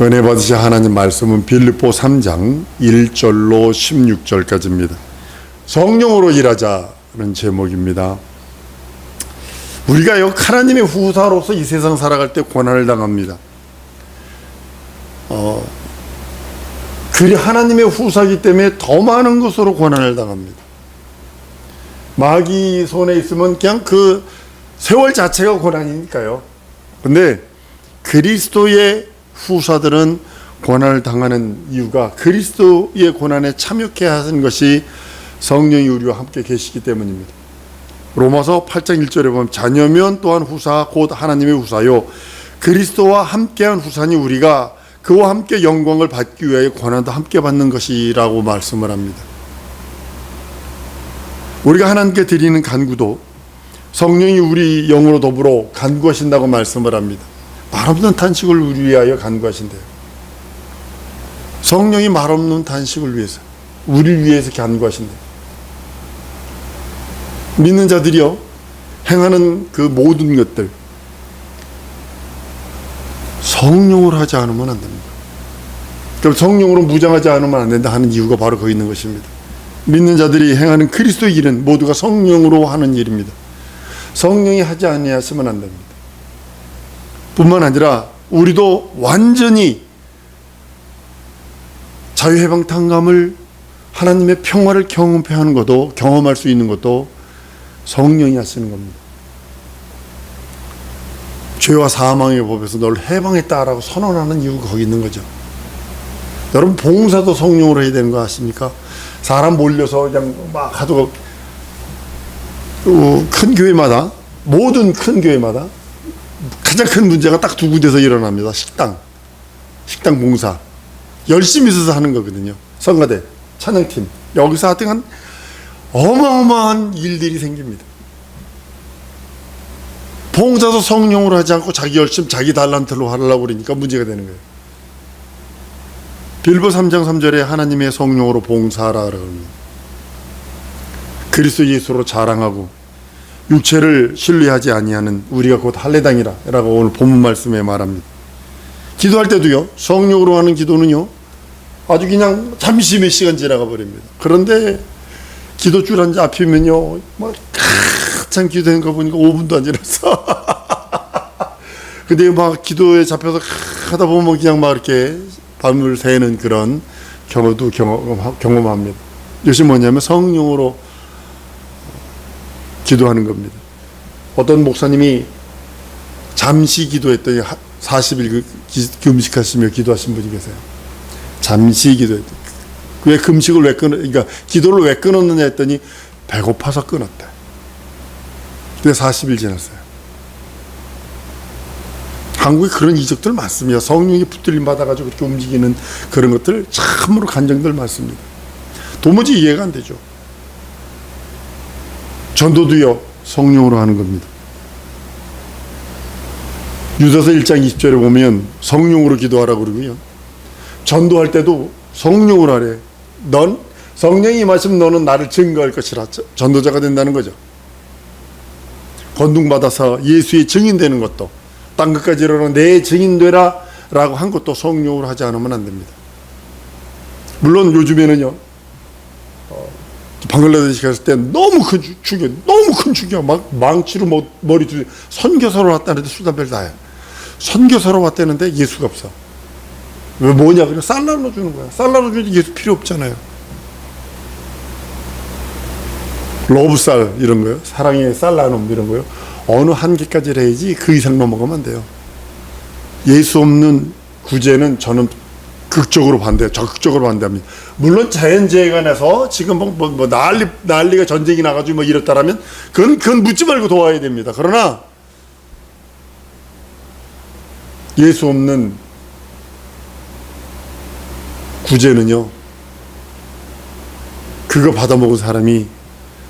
은혜 받으신 하나님 말씀은 빌립보 3장 1절로 16절까지입니다. 성령으로 일하자는 제목입니다. 우리가 하나님의 후사로서 이 세상 살아갈 때 고난을 당합니다. 그리 하나님의 후사이기 때문에 더 많은 것으로 고난을 당합니다. 마귀 손에 있으면 그냥 그 세월 자체가 고난이니까요. 근데 그리스도의 후사들은 고난을 당하는 이유가 그리스도의 고난에 참여케 하는 것이 성령이 우리와 함께 계시기 때문입니다. 로마서 8장 1절에 보면 자녀면 또한 후사 곧 하나님의 후사요 그리스도와 함께한 후사니 우리가 그와 함께 영광을 받기 위하여 고난도 함께 받는 것이라고 말씀을 합니다. 우리가 하나님께 드리는 간구도 성령이 우리 영으로 더불어 간구하신다고 말씀을 합니다. 말없는 탄식을 우리 위하여 간구하신대요. 성령이 말없는 탄식을 위해서 우리를 위해서 간구하신대요. 믿는 자들이요 행하는 그 모든 것들 성령으로 하지 않으면 안 됩니다. 그럼 성령으로 무장하지 않으면 안 된다 하는 이유가 바로 거기 있는 것입니다. 믿는 자들이 행하는 그리스도의 일은 모두가 성령으로 하는 일입니다. 성령이 하지 아니하시면 안 됩니다. 뿐만 아니라 우리도 완전히 자유해방탄감을 하나님의 평화를 경험할 수 있는 것도 성령이 하시는 겁니다. 죄와 사망의 법에서 너를 해방했다라고 선언하는 이유가 거기 있는 거죠. 여러분 봉사도 성령으로 해야 되는 거 아십니까? 사람 몰려서 그냥 막 하도 큰 교회마다 모든 큰 교회마다 가장 큰 문제가 딱 두 군데서 일어납니다. 식당 봉사 열심히 있어서 하는 거거든요. 성가대, 찬양팀 여기서 하여튼 어마어마한 일들이 생깁니다. 봉사도 성령으로 하지 않고 자기 열심 자기 달란트로 하려고 그러니까 문제가 되는 거예요. 빌보 3장 3절에 하나님의 성령으로 봉사하라 그럽니다. 그리스도 예수로 자랑하고 육체를 신뢰하지 아니하는 우리가 곧 할례당이라 라고 오늘 본문 말씀에 말합니다. 기도할 때도요 성령으로 하는 기도는요 아주 그냥 잠시 몇 시간 지나가 버립니다. 그런데 기도줄 한 자 앞이면요 막 한참 기도하는 거 보니까 5분도 안 지났어. 근데 막 기도에 잡혀서 하다 보면 그냥 막 이렇게 밤을 새는 그런 경우도 경험합니다. 이것이 뭐냐면 성령으로 기도하는 겁니다. 어떤 목사님이 잠시 기도했더니 40일 금식하시며 기도하신 분이 계세요. 잠시 기도했더니 왜 금식을 그러니까 기도를 왜 끊었느냐 했더니 배고파서 끊었대. 근데 40일 지났어요. 한국에 그런 이적들 많습니다. 성령이 붙들림 받아가지고 그렇게 움직이는 그런 것들 참으로 간증들 많습니다. 도무지 이해가 안 되죠. 전도도요 성령으로 하는 겁니다. 유다서 1장 20절에 보면 성령으로 기도하라고 그러고요. 전도할 때도 성령으로 하래. 넌 성령이 임하시면 너는 나를 증거할 것이라 전도자가 된다는 거죠. 건둥받아서 예수의 증인 되는 것도 땅 끝까지 이르러 내 증인 되라 라고 한 것도 성령으로 하지 않으면 안 됩니다. 물론 요즘에는요 방글라데시 갔을 때 너무 큰 충격 막 망치로 머리 두르 선교사로 왔다는데 술 담배를 다 해요. 선교사로 왔다는데 예수가 없어. 왜 뭐냐 그냥 쌀 나눠주는 거야. 쌀 나눠주는데 예수 필요 없잖아요. 러브쌀 이런 거요, 사랑의 쌀 나눔 이런 거요. 어느 한계까지 해야지 그 이상 넘어가면 안 돼요. 예수 없는 구제는 저는 극적으로 반대해요. 적극적으로 반대합니다. 물론 자연재해가 나서 지금 뭐 난리가 전쟁이 나가지고 뭐 이렇다라면 그건 묻지 말고 도와야 됩니다. 그러나 예수 없는 구제는요 그거 받아먹은 사람이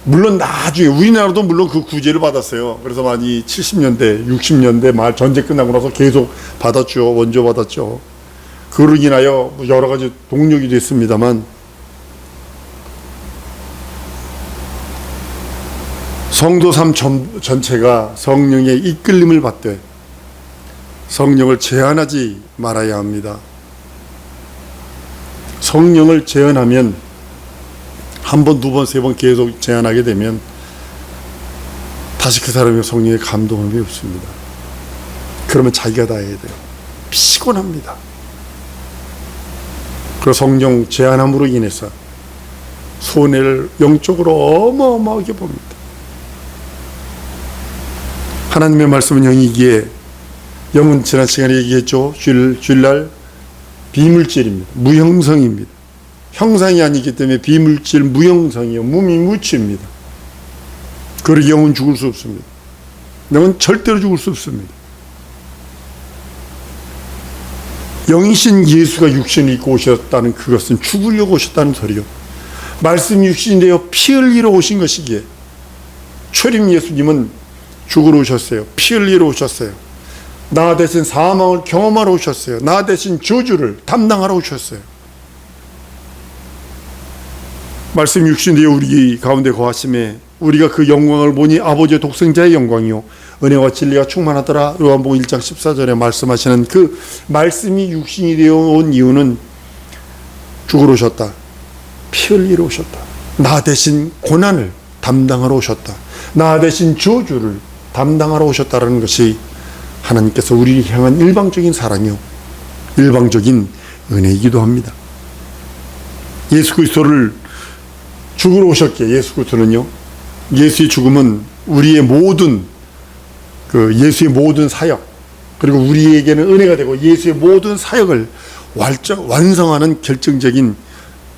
물론 나중에 우리나라도 물론 그 구제를 받았어요. 그래서 많이 70년대 60년대 말 전쟁 끝나고 나서 계속 받았죠. 원조 받았죠. 그로 인하여 여러 가지 동력이 됐습니다만 성도 삶 전체가 성령의 이끌림을 받되 성령을 제한하지 말아야 합니다. 성령을 제한하면 한 번, 두 번, 세 번 계속 제한하게 되면 다시 그 사람의 성령의 감동함이 없습니다. 그러면 자기가 다 해야 돼요. 피곤합니다. 그 성령 제한함으로 인해서 손해를 영적으로 어마어마하게 봅니다. 하나님의 말씀은 영이기에, 영은 지난 시간에 얘기했죠. 주일날 비물질입니다. 무형성입니다. 형상이 아니기 때문에 비물질, 무형성이요. 무미무치입니다. 그리고 영은 죽을 수 없습니다. 영은 절대로 죽을 수 없습니다. 영이신 예수가 육신을 입고 오셨다는 그것은 죽으려고 오셨다는 소리요. 말씀이 육신이 되어 피 흘리러 오신 것이기에, 초림 예수님은 죽으러 오셨어요. 피 흘리러 오셨어요. 나 대신 사망을 경험하러 오셨어요. 나 대신 저주를 담당하러 오셨어요. 말씀 육신 되어 우리 가운데 거하심에 우리가 그 영광을 보니 아버지의 독생자의 영광이요 은혜와 진리가 충만하더라. 요한복음 1장 14절에 말씀하시는 그 말씀이 육신이 되어 온 이유는 죽으러 오셨다. 피 흘리러 오셨다. 나 대신 고난을 담당하러 오셨다. 나 대신 저주를 담당하러 오셨다라는 것이 하나님께서 우리를 향한 일방적인 사랑이요, 일방적인 은혜이기도 합니다. 예수 그리스도를 죽으러 오셨기에, 예수 그리스도는요, 예수의 죽음은 우리의 모든 예수의 모든 사역, 그리고 우리에게는 은혜가 되고 예수의 모든 사역을 완성하는 결정적인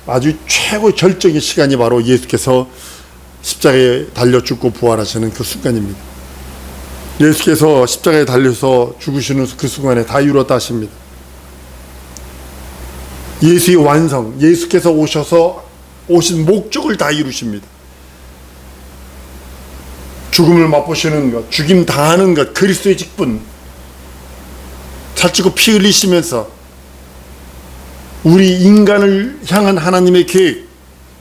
아주 최고 절정의 시간이 바로 예수께서 십자가에 달려 죽고 부활하시는 그 순간입니다. 예수께서 십자가에 달려서 죽으시는 그 순간에 다 이루었다 하십니다. 예수의 완성, 예수께서 오신 목적을 다 이루십니다. 죽음을 맛보시는 것, 죽임 당하는 것, 그리스도의 직분, 살찌고 피 흘리시면서 우리 인간을 향한 하나님의 계획,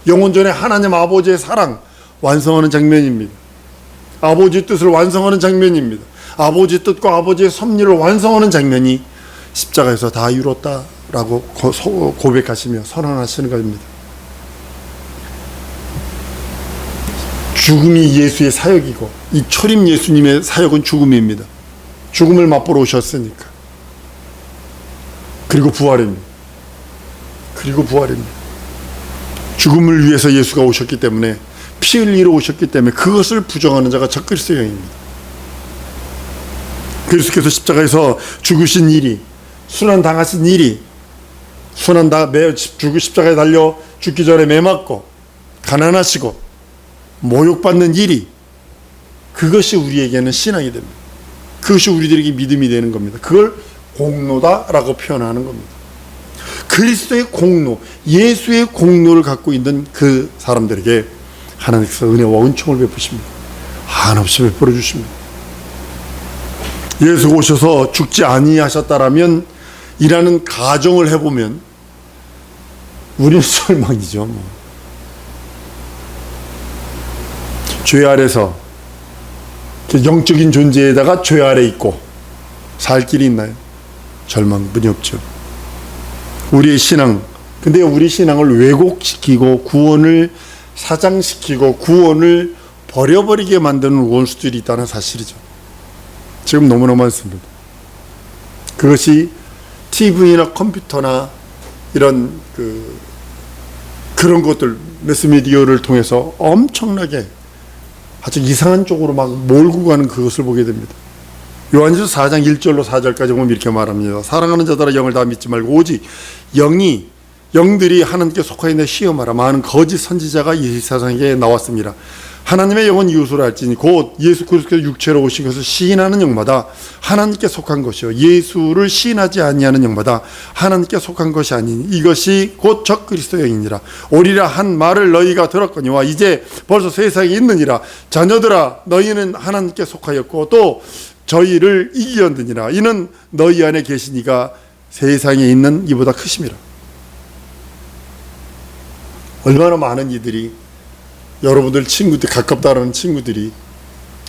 영원전에 하나님 아버지의 사랑 완성하는 장면입니다. 아버지의 뜻을 완성하는 장면입니다. 아버지의 뜻과 아버지의 섭리를 완성하는 장면이 십자가에서 다 이뤘다라고 고백하시며 선언하시는 것입니다. 죽음이 예수의 사역이고 이 초림 예수님의 사역은 죽음입니다. 죽음을 맛보러 오셨으니까. 그리고 부활입니다. 죽음을 위해서 예수가 오셨기 때문에, 피 흘리러 오셨기 때문에 그것을 부정하는 자가 적그리스도형입니다. 그리스도께서 십자가에서 죽으신 일이, 순환당하신 일이, 십자가에 달려 죽기 전에 매 맞고 가난하시고 모욕받는 일이, 그것이 우리에게는 신앙이 됩니다. 그것이 우리들에게 믿음이 되는 겁니다. 그걸 공로다라고 표현하는 겁니다. 그리스도의 공로, 예수의 공로를 갖고 있는 그 사람들에게 하나님께서 은혜와 은총을 베푸십니다. 한없이 베풀어 주십니다. 예수가 오셔서 죽지 아니하셨다라면 이라는 가정을 해보면 우리는 절망이죠. 죄 아래서 영적인 존재에다가 죄 아래 있고 살 길이 있나요? 절망뿐이 없죠. 우리의 신앙, 근데 우리 신앙을 왜곡시키고 구원을 사장시키고 구원을 버려버리게 만드는 원수들이 있다는 사실이죠. 지금 너무나 많습니다. 그것이 TV나 컴퓨터나 이런 그런 것들, 매스미디어를 통해서 엄청나게 아주 이상한 쪽으로 막 몰고 가는 그것을 보게 됩니다. 요한일서 4장 1절로 4절까지 보면 이렇게 말합니다. 사랑하는 자들아 영을 다 믿지 말고 오직 영들이 하나님께 속하여 있는 시험하라. 많은 거짓 선지자가 이 세상에 나왔습니다. 하나님의 영은 이웃으로 할지니 곧 예수 그리스도께서 육체로 오신 것을 시인하는 영마다 하나님께 속한 것이요 예수를 시인하지 아니하는 영마다 하나님께 속한 것이 아니니 이것이 곧 적그리스도 영이니라. 오리라 한 말을 너희가 들었거니와 이제 벌써 세상에 있느니라. 자녀들아 너희는 하나님께 속하였고 또 저희를 이기었느니라. 이는 너희 안에 계신 이가 세상에 있는 이보다 크심이라. 얼마나 많은 이들이, 여러분들 친구들, 가깝다라는 친구들이,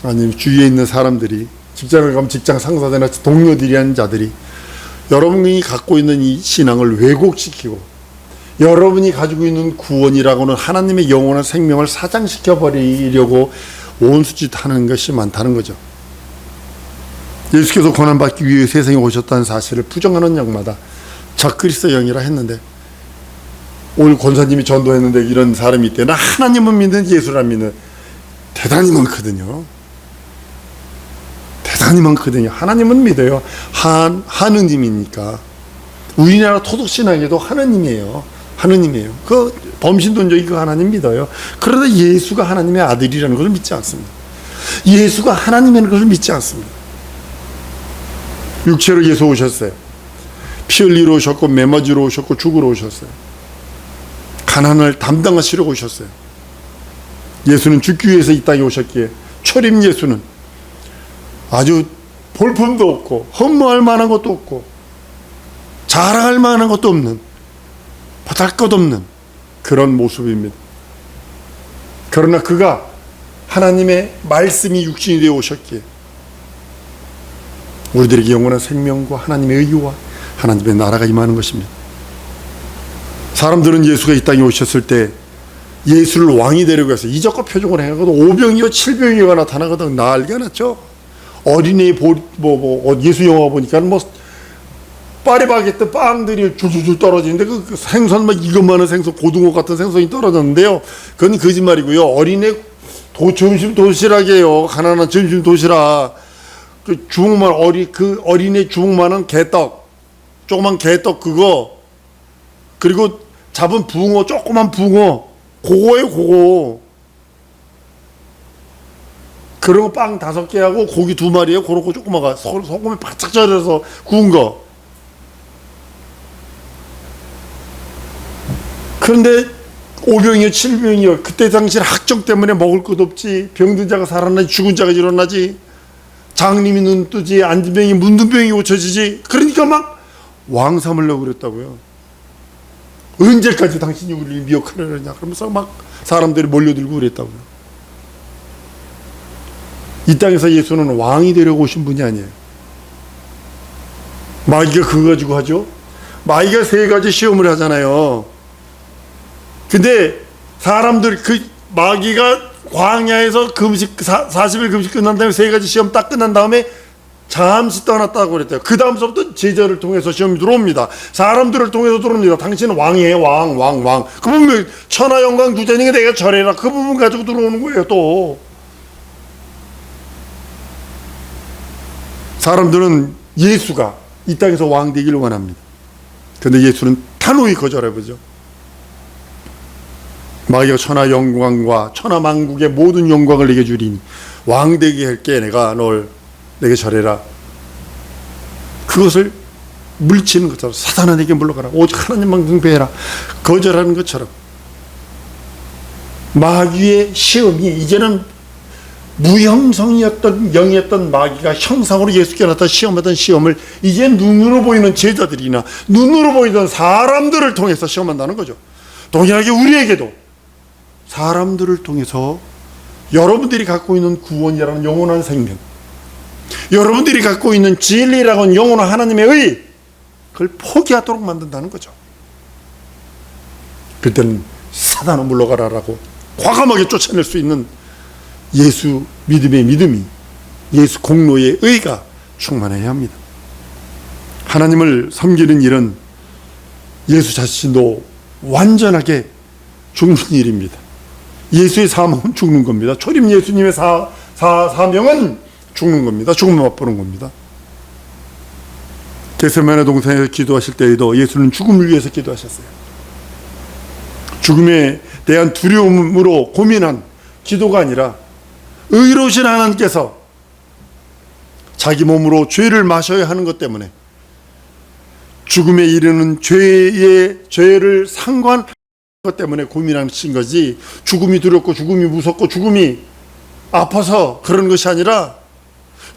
아니면 주위에 있는 사람들이, 직장을 가면 직장 상사들이나 동료들이라는 자들이 여러분이 갖고 있는 이 신앙을 왜곡시키고 여러분이 가지고 있는 구원이라고는 하나님의 영원한 생명을 사장시켜 버리려고 온수짓하는 것이 많다는 거죠. 예수께서 고난받기 위해 세상에 오셨다는 사실을 부정하는 영마다 적그리스도 영이라 했는데, 오늘 권사님이 전도했는데 이런 사람이 있대. 나 하나님은 믿는 예수를 믿는. 대단히 많거든요. 대단히 많거든요. 하나님은 믿어요. 하느님이니까. 우리나라 토독신앙에도 하느님이에요. 하느님이에요. 그 범신론적인 그 하나님 믿어요. 그러나 예수가 하나님의 아들이라는 것을 믿지 않습니다. 예수가 하나님이라는 것을 믿지 않습니다. 육체로 예수 오셨어요. 피 흘리러 오셨고, 매맞으러 오셨고, 죽으러 오셨어요. 가난을 담당하시려고 오셨어요. 예수는 죽기 위해서 이 땅에 오셨기에, 초림 예수는 아주 볼품도 없고 흠모할 만한 것도 없고 자랑할 만한 것도 없는, 보잘것없는 그런 모습입니다. 그러나 그가 하나님의 말씀이 육신이 되어 오셨기에 우리들에게 영원한 생명과 하나님의 의와 하나님의 나라가 임하는 것입니다. 사람들은 예수가 이 땅에 오셨을 때 예수를 왕이 되려고 해서 이적과 표적을 행하거든 오병이어 칠병이어가 나타나거든 난리가 났죠. 어린이 예수 영화 보니까 파리바게뜨 빵들이 줄줄줄 떨어지는데 그 생선 이것만한 생선, 고등어 같은 생선이 떨어졌는데요. 그건 거짓말이고요. 어린이 점심 도시락이에요. 가난한 점심 도시락. 그 주먹만 그 어린이 주먹만한 개떡, 조그만 개떡 그거, 그리고 잡은 붕어, 조그만 붕어, 그거예요, 그거. 그런 거 빵 5개하고 고기 2마리에 그런 거 조그마가 소금에 바짝 절여서 구운 거. 그런데 오병이어 칠병이어 그때 당시 학정 때문에 먹을 것 없지, 병든 자가 살아나지, 죽은 자가 일어나지, 장님이 눈 뜨지, 안진병이 문둥병이 고쳐지지. 그러니까 막 왕 삼으려고 그랬다고요. 언제까지 당신이 우리를 미혹하려느냐 그러면서 막 사람들이 몰려들고 그랬다고요. 이 땅에서 예수는 왕이 되려고 오신 분이 아니에요. 마귀가 그거 가지고 하죠. 마귀가 3가지 시험을 하잖아요. 근데 사람들 그 마귀가 광야에서 금식 40일 금식 끝난 다음에 3가지 시험 딱 끝난 다음에 잠시 떠났다고 그랬대요. 그 다음서부터 제자를 통해서 시험이 들어옵니다. 사람들을 통해서 들어옵니다. 당신은 왕이에요. 왕. 그 부분 천하 영광 주제니까 내가 절해라. 그 부분 가지고 들어오는 거예요. 또 사람들은 예수가 이 땅에서 왕 되기를 원합니다. 그런데 예수는 단호히 거절해보죠. 마귀가 천하 영광과 천하 만국의 모든 영광을 내게 주리니 왕 되게 할게. 내게 절해라. 그것을 물리치는 것처럼 사단아 내게 물러가라. 오직 하나님만 경배해라. 거절하는 것처럼 마귀의 시험이 이제는 무형성이었던 영이었던 마귀가 형상으로 예수께 나타나 시험하던 시험을 이제 눈으로 보이는 제자들이나 눈으로 보이던 사람들을 통해서 시험한다는 거죠. 동일하게 우리에게도 사람들을 통해서 여러분들이 갖고 있는 구원이라는 영원한 생명, 여러분들이 갖고 있는 진리라고 하는 영원한 하나님의 의, 그걸 포기하도록 만든다는 거죠. 그때는 사단아 물러가라라고 과감하게 쫓아낼 수 있는 예수 믿음의 믿음이, 예수 공로의 의가 충만해야 합니다. 하나님을 섬기는 일은 예수 자신도 완전하게 죽는 일입니다. 예수의 사명은 죽는 겁니다. 초림 예수님의 사명은 죽는 겁니다. 죽음을 맛보는 겁니다. 겟세마네 동산에서 기도하실 때에도 예수는 죽음을 위해서 기도하셨어요. 죽음에 대한 두려움으로 고민한 기도가 아니라 의로우신 하나님께서 자기 몸으로 죄를 마셔야 하는 것 때문에 죽음에 이르는 죄를 상관 것 때문에 고민하신 거지, 죽음이 두렵고 죽음이 무섭고 죽음이 아파서 그런 것이 아니라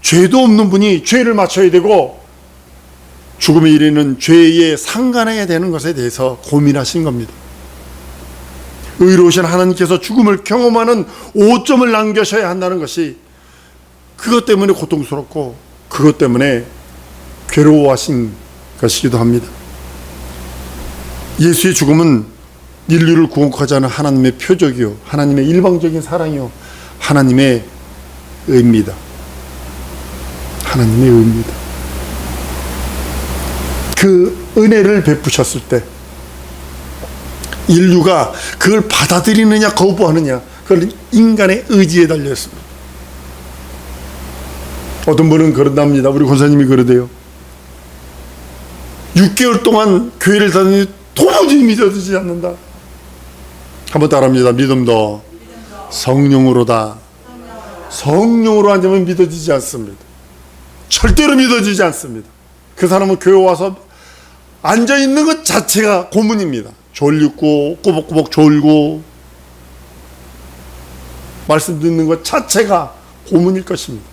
죄도 없는 분이 죄를 마쳐야 되고 죽음에 이르는 죄에 상관해야 되는 것에 대해서 고민하신 겁니다. 의로우신 하나님께서 죽음을 경험하는 오점을 남겨셔야 한다는 것이 그것 때문에 고통스럽고 그것 때문에 괴로워하신 것이기도 합니다. 예수의 죽음은 인류를 구원하자는 하나님의 표적이요, 하나님의 일방적인 사랑이요, 하나님의 의입니다. 하나님의 의입니다. 그 은혜를 베푸셨을 때 인류가 그걸 받아들이느냐 거부하느냐, 그건 인간의 의지에 달려 있습니다. 어떤 분은 그런답니다. 우리 권사님이 그러대요. 6개월 동안 교회를 다니는데 도무지 믿어지지 않는다. 한번 따라합니다. 믿음도 성령으로다. 성령으로 앉으면 믿어지지 않습니다. 절대로 믿어지지 않습니다. 그 사람은 교회 와서 앉아있는 것 자체가 고문입니다. 졸리고 꼬박꼬박 졸고 말씀 듣는 것 자체가 고문일 것입니다.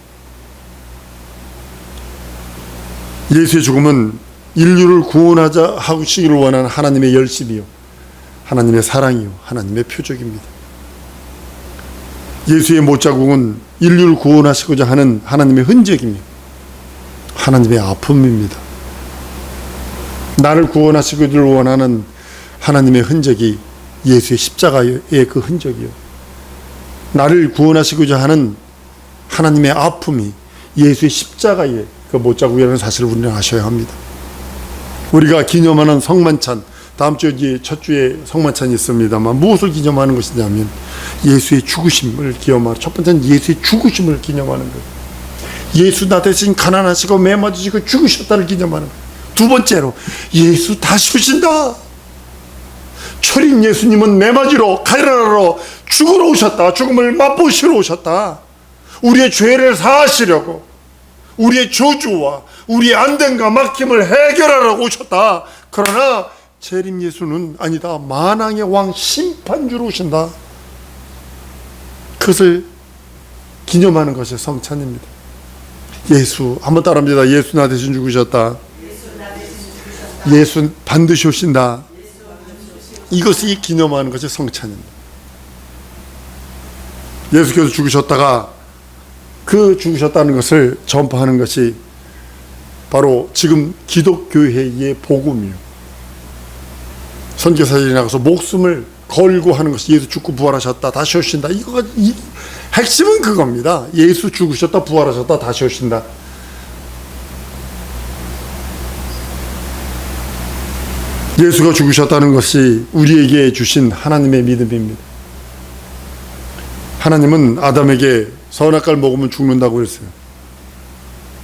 예수의 죽음은 인류를 구원하자 하시기를 원하는 하나님의 열심이요, 하나님의 사랑이요, 하나님의 표적입니다. 예수의 못자국은 인류를 구원하시고자 하는 하나님의 흔적이며 하나님의 아픔입니다. 나를 구원하시기를 원하는 하나님의 흔적이 예수의 십자가의 그 흔적이요, 나를 구원하시고자 하는 하나님의 아픔이 예수의 십자가의 그 못자국이라는 사실을 우리는 아셔야 합니다. 우리가 기념하는 성만찬, 다음 주에 첫 주에 성만찬이 있습니다만 무엇을 기념하는 것이냐면 예수의 죽으심을 기념하는, 첫 번째는 예수의 죽으심을 기념하는 거예요. 예수 나 대신 가난하시고 매맞으시고 죽으셨다를 기념하는 거예요. 두 번째로 예수 다시 오신다. 초림 예수님은 매맞으러 가이라로 죽으러 오셨다. 죽음을 맛보시러 오셨다. 우리의 죄를 사하시려고, 우리의 저주와 우리의 안됨과 막힘을 해결하러 오셨다. 그러나 재림 예수는 아니다. 만왕의 왕 심판주로 오신다. 그것을 기념하는 것이 성찬입니다. 예수, 한번 따라합니다. 예수 나 대신 죽으셨다. 예수 반드시 오신다. 이것이 기념하는 것이 성찬입니다. 예수께서 죽으셨다가 그 죽으셨다는 것을 전파하는 것이 바로 지금 기독교회의 복음이요, 선교사들이 나가서 목숨을 걸고 하는 것이 예수 죽고 부활하셨다, 다시 오신다. 이거가 핵심은 그겁니다. 예수 죽으셨다, 부활하셨다, 다시 오신다. 예수가 죽으셨다는 것이 우리에게 주신 하나님의 믿음입니다. 하나님은 아담에게 선악과를 먹으면 죽는다고 그랬어요.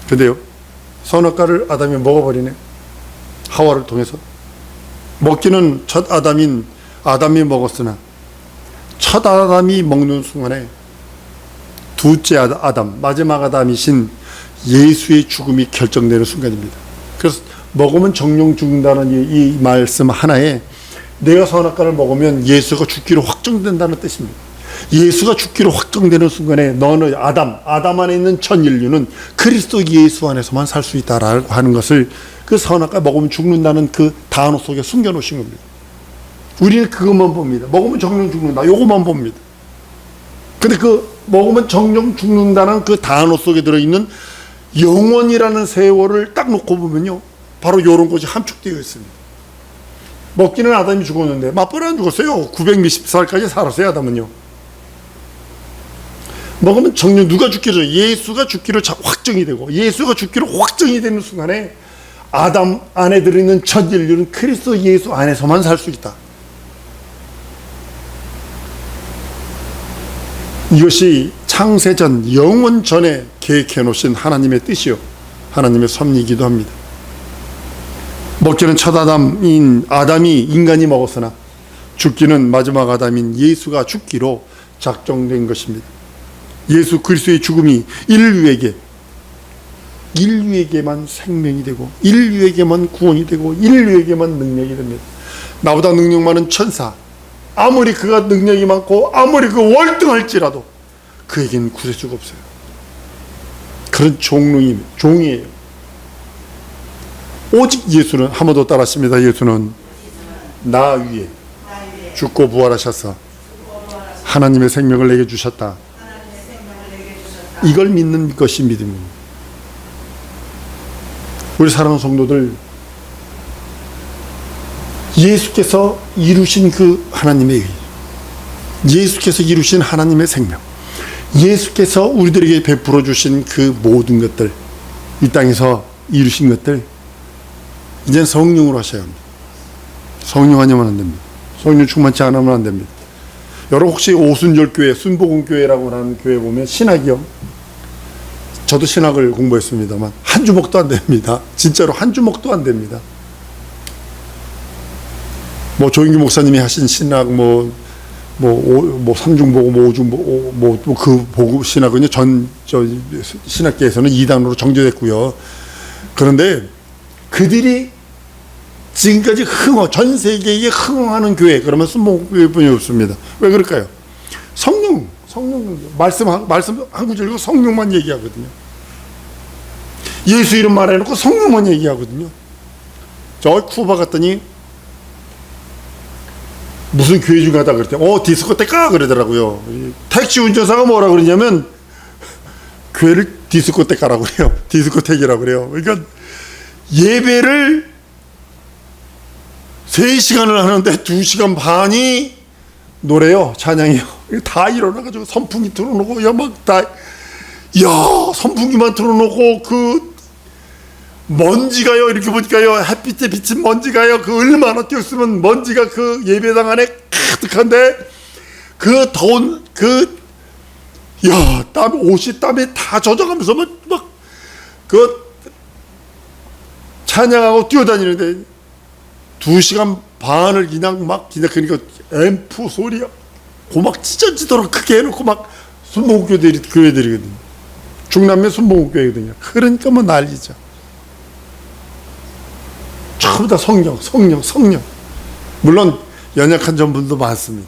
근데요, 선악과를 아담이 먹어버리네. 하와를 통해서. 먹기는 첫 아담인 아담이 먹었으나 첫 아담이 먹는 순간에 두째 아담, 마지막 아담이신 예수의 죽음이 결정되는 순간입니다. 그래서 먹으면 정령 죽는다는 이 말씀 하나에 내가 선악과를 먹으면 예수가 죽기로 확정된다는 뜻입니다. 예수가 죽기로 확정되는 순간에 너는 아담 안에 있는 전 인류는 그리스도 예수 안에서만 살 수 있다라고 하는 것을 그 선악과 먹으면 죽는다는 그 단어 속에 숨겨놓으신 겁니다. 우리는 그것만 봅니다. 먹으면 정령 죽는다, 요것만 봅니다. 근데 그 먹으면 정령 죽는다는 그 단어 속에 들어있는 영원이라는 세월을 딱 놓고 보면요, 바로 이런 것이 함축되어 있습니다. 먹기는 아담이 죽었는데 맞벌이 안 죽었어요. 900몇십 살까지 살았어요. 아담은요. 먹으면 정령 누가 죽기로, 예수가 죽기로 확정이 되고, 예수가 죽기로 확정이 되는 순간에 아담 안에 들어있는 전 인류는 그리스도 예수 안에서만 살 수 있다. 이것이 창세전 영원 전에 계획해 놓으신 하나님의 뜻이요, 하나님의 섭리이기도 합니다. 먹기는 첫 아담인 아담이 인간이 먹었으나 죽기는 마지막 아담인 예수가 죽기로 작정된 것입니다. 예수 그리스도의 죽음이 인류에게만 생명이 되고, 인류에게만 구원이 되고, 인류에게만 능력이 됩니다. 나보다 능력 많은 천사, 아무리 그가 능력이 많고 아무리 그 월등할지라도 그에게는 구세주가 없어요. 그런 종이에요. 오직 예수는, 한 번 더 따라하십니다. 예수는 나 위에 죽고 부활하셔서 하나님의 생명을 내게 주셨다. 이걸 믿는 것이 믿음입니다. 우리 사랑하는 성도들, 예수께서 이루신 그 하나님의 의, 예수께서 이루신 하나님의 생명, 예수께서 우리들에게 베풀어 주신 그 모든 것들, 이 땅에서 이루신 것들, 이제는 성령으로 하셔야 합니다. 성령 아니면 안 됩니다. 성령 충만치 않으면 안 됩니다. 여러분 혹시 오순절교회, 순복음교회라고 하는 교회 보면 신학이요, 저도 신학을 공부했습니다만 한 주먹도 안 됩니다. 진짜로 한 주먹도 안 됩니다. 뭐 조인규 목사님이 하신 신학, 삼중복음, 오중복음, 그 복음 신학은요, 신학계에서는 이단으로 정죄됐고요. 그런데 그들이 지금까지 전 세계에 흥황하는 교회, 그러면 순복음교회뿐이 없습니다. 왜 그럴까요? 성령, 말씀 한 구절 읽고 성령만 얘기하거든요. 예수 이름 말해놓고 성령만 얘기하거든요. 저 쿠바 갔더니 무슨 교회 중 가다 그랬더니 디스코테카 그러더라고요. 택시 운전사가 뭐라 그러냐면 교회를 디스코테카라고 그래요. 디스코텍이라고 그래요. 그러니까 예배를 3시간을 하는데 2시간 반이 노래요, 찬양이요. 다 일어나가지고 선풍기 틀어놓고, 선풍기만 틀어놓고, 그 먼지가요, 이렇게 보니까요, 햇빛에 비친 먼지가요, 그 얼마나 뛰었으면 먼지가 그 예배당 안에 가득한데, 그 더운, 옷이 땀에 다 젖어가면서 찬양하고 뛰어다니는데, 2시간 반을 그러니까 앰프 소리야. 고막 찢어지도록 크게 해놓고 교회들이거든요. 중남미 순복음교회거든요. 그러니까 난리죠. 전부 다 성령. 물론 연약한 점들도 많습니다.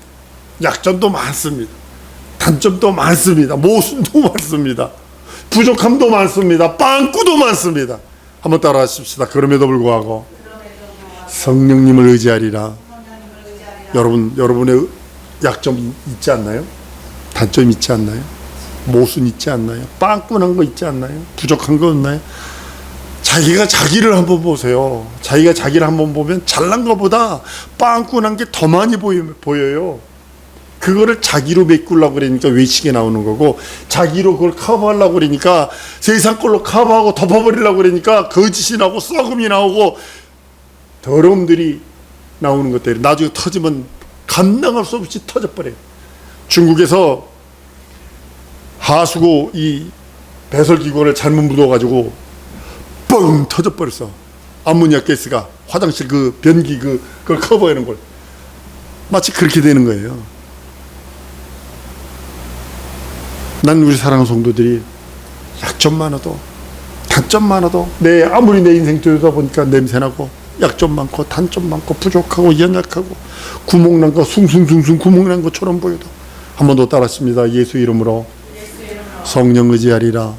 약점도 많습니다. 단점도 많습니다. 모순도 많습니다. 부족함도 많습니다. 빵꾸도 많습니다. 한번 따라 하십시다. 그럼에도 불구하고 성령님을 의지하리라. 여러분의 약점 있지 않나요? 단점 있지 않나요? 모순 있지 않나요? 빵꾸난 거 있지 않나요? 부족한 거 없나요? 자기가 자기를 한번 보세요. 자기가 자기를 한번 보면 잘난 것보다 빵꾸난 게 더 많이 보여요. 그거를 자기로 메꾸려고 그러니까 외식에 나오는 거고, 자기로 그걸 커버하려고 그러니까 세상 걸로 커버하고 덮어버리려고 그러니까 거짓이 나오고 썩음이 나오고 더러움들이 나오는 것들이 나중에 터지면 감당할 수 없이 터져버려요. 중국에서 하수구 이 배설기구를 잘못 묻어가지고 뻥 터져버렸어. 암모니아 가스가 화장실 그 변기 그걸 커버하는 걸. 마치 그렇게 되는 거예요. 난 우리 사랑하는 성도들이 약점 많아도 단점 많아도 아무리 내 인생 들여다 보니까 냄새나고 약점 많고 단점 많고 부족하고 연약하고 구멍난 거 숭숭숭숭 구멍난 것처럼 보여도 한 번 더 따라했습니다. 예수 이름으로 성령 의지하리라.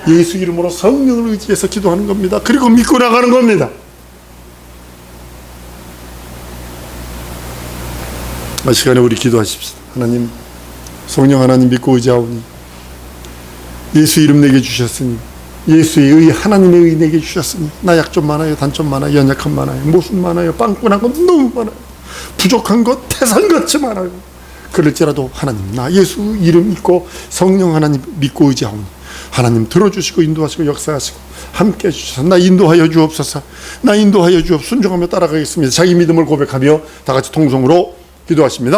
예수 이름으로 성령을 의지해서 기도하는 겁니다. 그리고 믿고 나가는 겁니다. 이 시간에 우리 기도하십시다. 하나님, 성령 하나님 믿고 의지하오니 예수 이름 내게 주셨으니, 예수의 의, 하나님의 의 내게 주셨으니, 나 약점 많아요, 단점 많아요, 연약함 많아요, 모순 많아요, 빵꾸난 것 너무 많아요, 부족한 것 태산같이 많아요. 그럴지라도 하나님, 나 예수 이름 믿고 성령 하나님 믿고 의지하오니 하나님 들어주시고 인도하시고 역사하시고 함께 해주셔서 나 인도하여 주옵소서. 나 인도하여 주옵소서. 순종하며 따라가겠습니다. 자기 믿음을 고백하며 다 같이 통성으로 기도하십니다.